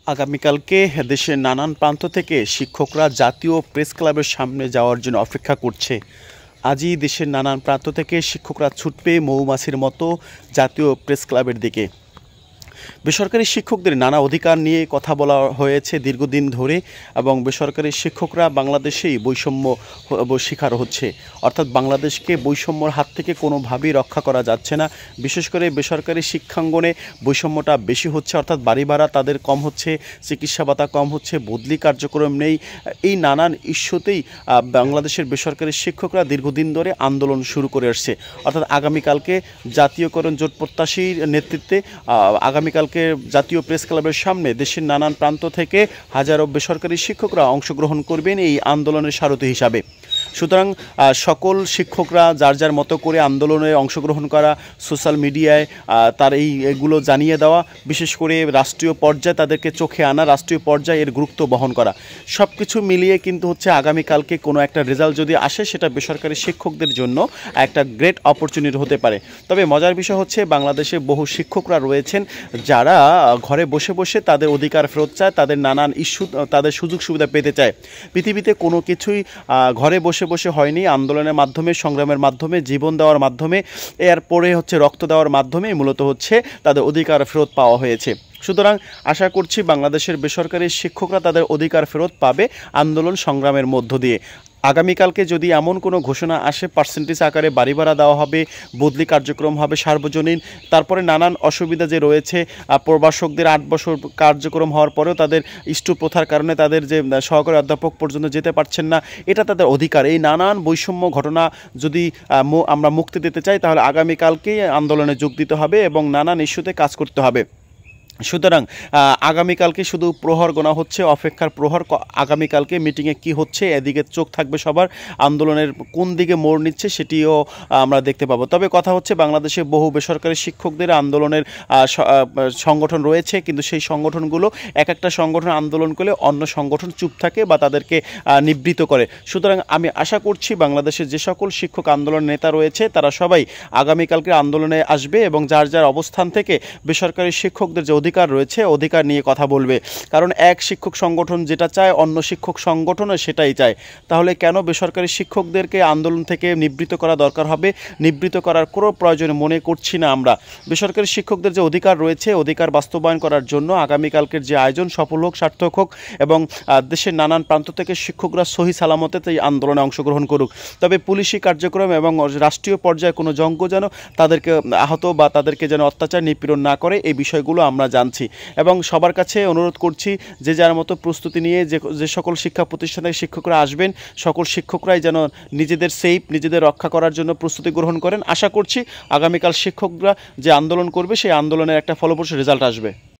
আগামীকালকে দেশের নানান প্রান্ত থেকে শিক্ষকরা জাতীয় প্রেস ক্লাবের সামনে যাওয়ার জন্য অপেক্ষা করছে। আজই দেশের নানান প্রান্ত থেকে শিক্ষকরা ছুটবে মৌমাছির মতো জাতীয় প্রেস ক্লাবের দিকে। বেসরকারি শিক্ষকদের নানা অধিকার নিয়ে কথা বলা হয়েছে দীর্ঘদিন ধরে, এবং বেসরকারি শিক্ষকরা বাংলাদেশেই বৈষম্য শিকার হচ্ছে, অর্থাৎ বাংলাদেশকে বৈষম্যর হাত থেকে কোনোভাবেই রক্ষা করা যাচ্ছে না। বিশেষ করে বেসরকারি শিক্ষাঙ্গনে বৈষম্যটা বেশি হচ্ছে, অর্থাৎ বাড়ি ভাড়া তাদের কম হচ্ছে, চিকিৎসা ভাতা কম হচ্ছে, বদলি কার্যক্রম নেই। এই নানান ইস্যুতেই বাংলাদেশের বেসরকারি শিক্ষকরা দীর্ঘদিন ধরে আন্দোলন শুরু করে আসছে। অর্থাৎ আগামীকালকে জাতীয়করণ জোট প্রত্যাশীর নেতৃত্বে আগামীকালকে জাতীয় প্রেস ক্লাবের সামনে দেশের নানান প্রান্ত থেকে হাজারো বেসরকারি শিক্ষকরা অংশগ্রহণ করবেন এই আন্দোলনের সারথী হিসাবে। সুতরাং সকল শিক্ষকরা যার যার মতো করে আন্দোলনে অংশগ্রহণ করা, সোশ্যাল মিডিয়ায় তার এগুলো জানিয়ে দেওয়া, বিশেষ করে রাষ্ট্রীয় পর্যায়ে তাদেরকে চোখে আনা, রাষ্ট্রীয় পর্যায়ে এর গুরুত্ব বহন করা, সব কিছু মিলিয়ে কিন্তু হচ্ছে আগামীকালকে কোনো একটা রেজাল্ট যদি আসে সেটা বেসরকারি শিক্ষকদের জন্য একটা গ্রেট অপরচুনিটি হতে পারে। তবে মজার বিষয় হচ্ছে বাংলাদেশে বহু শিক্ষকরা রয়েছেন যারা ঘরে বসে বসে তাদের অধিকার ফেরত চায়, তাদের নানান ইস্যু, তাদের সুযোগ সুবিধা পেতে চায়। পৃথিবীতে কোনো কিছুই ঘরে বসে বসে হয়নি, আন্দোলনের মাধ্যমে, সংগ্রামের মাধ্যমে, জীবন দেওয়ার মাধ্যমে, এরপরে হচ্ছে রক্ত দেওয়ার মাধ্যমে মূলত হচ্ছে তাদের অধিকার ফেরত পাওয়া হয়েছে। সুতরাং আশা করছি বাংলাদেশের বেসরকারি শিক্ষকরা তাদের অধিকার ফেরত পাবে আন্দোলন সংগ্রামের মধ্য দিয়ে। আগামীকালকে যদি এমন কোনো ঘোষণা আসে, পার্সেন্টেজ আকারে বাড়ি ভাড়া দেওয়া হবে, বদলি কার্যক্রম হবে সার্বজনীন, তারপরে নানান অসুবিধা যে রয়েছে, প্রবাসকদের 8 বছর কার্যক্রম হওয়ার পরেও তাদের ইষ্ট প্রথার কারণে তাদের যে সহকারী অধ্যাপক পর্যন্ত যেতে পারছেন না, এটা তাদের অধিকার। এই নানান বৈষম্য ঘটনা যদি আমরা মুক্তি দিতে চাই, তাহলে আগামীকালকেই আন্দোলনে যোগ দিতে হবে এবং নানান ইস্যুতে কাজ করতে হবে। সুতরাং আগামীকালকে শুধু প্রহর গোনা হচ্ছে, অপেক্ষার প্রহর। আগামীকালকে মিটিংয়ে কি হচ্ছে এদিকে চোখ থাকবে সবার, আন্দোলনের কোন দিকে মোড় নিচ্ছে সেটিও আমরা দেখতে পাবো। তবে কথা হচ্ছে বাংলাদেশে বহু বেসরকারি শিক্ষকদের আন্দোলনের সংগঠন রয়েছে, কিন্তু সেই সংগঠনগুলো এক একটা সংগঠন আন্দোলন করলে অন্য সংগঠন চুপ থাকে বা তাদেরকে নিবৃত করে। সুতরাং আমি আশা করছি বাংলাদেশের যে সকল শিক্ষক আন্দোলনের নেতা রয়েছে তারা সবাই আগামীকালকে আন্দোলনে আসবে এবং যার যার অবস্থান থেকে বেসরকারি শিক্ষকদের যে অধিকার রয়েছে অধিকার নিয়ে কথা বলবে। কারণ এক শিক্ষক সংগঠন যেটা চায় অন্য শিক্ষক সংগঠনও সেটাই চায়। তাহলে কেন বেসরকারি শিক্ষকদেরকে আন্দোলন থেকে নিবৃত করা দরকার হবে? নিবৃত করার কোনো প্রয়োজন মনে করছি না আমরা। বেসরকারি শিক্ষকদের যে অধিকার রয়েছে অধিকার বাস্তবায়ন করার জন্য আগামীকালকের যে আয়োজন সফল হোক, সার্থক হোক এবং দেশের নানান প্রান্ত থেকে শিক্ষকরা সহি সালামতে এই আন্দোলনে অংশগ্রহণ করুক। তবে পুলিশি কার্যক্রম এবং রাষ্ট্রীয় পর্যায়ে কোনো জঙ্গ যেন তাদেরকে আহত বা তাদেরকে যেন অত্যাচার নিপীড়ন না করে, এই বিষয়গুলো আমরা জানছি। এবং সবার কাছে অনুরোধ করছি যে যার মতো প্রস্তুতি নিয়ে যে সকল শিক্ষা প্রতিষ্ঠানের শিক্ষকরা আসবেন, সকল শিক্ষকরাই যেন নিজেদের নিজেদের রক্ষা করার জন্য প্রস্তুতি গ্রহণ করেন। আশা করছি আগামীকাল শিক্ষকরা যে আন্দোলন করবে সেই আন্দোলনের একটা ফলপ্রসূ রেজাল্ট আসবে।